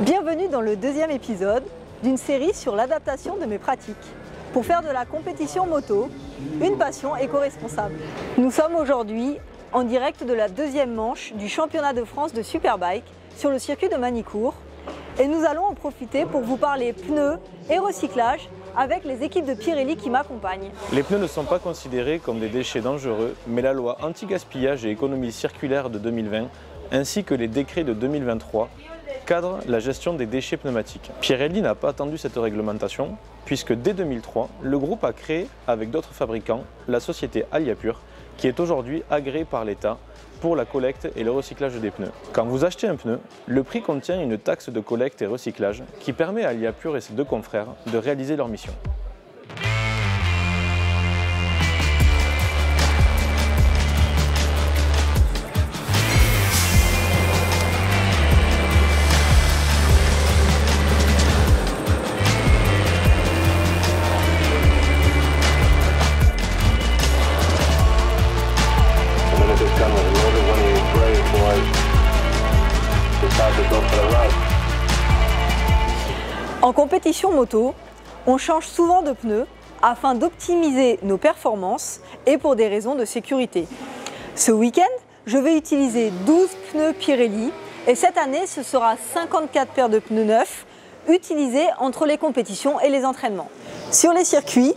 Bienvenue dans le deuxième épisode d'une série sur l'adaptation de mes pratiques pour faire de la compétition moto une passion éco-responsable. Nous sommes aujourd'hui en direct de la deuxième manche du championnat de France de Superbike sur le circuit de Magny-Cours et nous allons en profiter pour vous parler pneus et recyclage avec les équipes de Pirelli qui m'accompagnent. Les pneus ne sont pas considérés comme des déchets dangereux, mais la loi anti-gaspillage et économie circulaire de 2020 ainsi que les décrets de 2023 cadrent la gestion des déchets pneumatiques. Pirelli n'a pas attendu cette réglementation puisque dès 2003, le groupe a créé avec d'autres fabricants la société Aliapur qui est aujourd'hui agréée par l'État pour la collecte et le recyclage des pneus. Quand vous achetez un pneu, le prix contient une taxe de collecte et recyclage qui permet à Aliapur et ses deux confrères de réaliser leur mission. En compétition moto, on change souvent de pneus afin d'optimiser nos performances et pour des raisons de sécurité. Ce week-end, je vais utiliser 12 pneus Pirelli et cette année, ce sera 54 paires de pneus neufs utilisés entre les compétitions et les entraînements. Sur les circuits,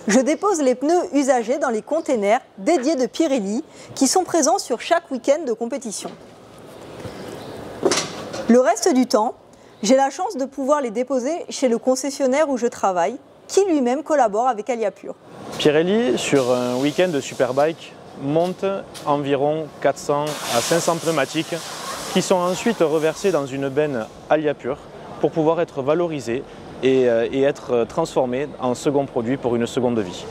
je dépose les pneus usagés dans les containers dédiés de Pirelli qui sont présents sur chaque week-end de compétition. Le reste du temps, j'ai la chance de pouvoir les déposer chez le concessionnaire où je travaille, qui lui-même collabore avec Aliapur. Pirelli, sur un week-end de Superbike, monte environ 400 à 500 pneumatiques qui sont ensuite reversés dans une benne Aliapur pour pouvoir être valorisés et être transformés en second produit pour une seconde vie.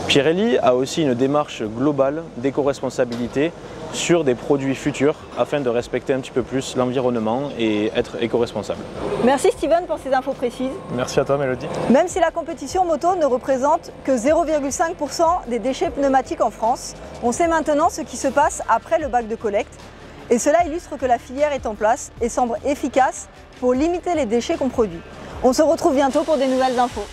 Pirelli a aussi une démarche globale d'éco-responsabilité sur des produits futurs afin de respecter un petit peu plus l'environnement et être éco-responsable. Merci Steven pour ces infos précises. Merci à toi Mélodie. Même si la compétition moto ne représente que 0,5% des déchets pneumatiques en France, on sait maintenant ce qui se passe après le bac de collecte et cela illustre que la filière est en place et semble efficace pour limiter les déchets qu'on produit. On se retrouve bientôt pour des nouvelles infos.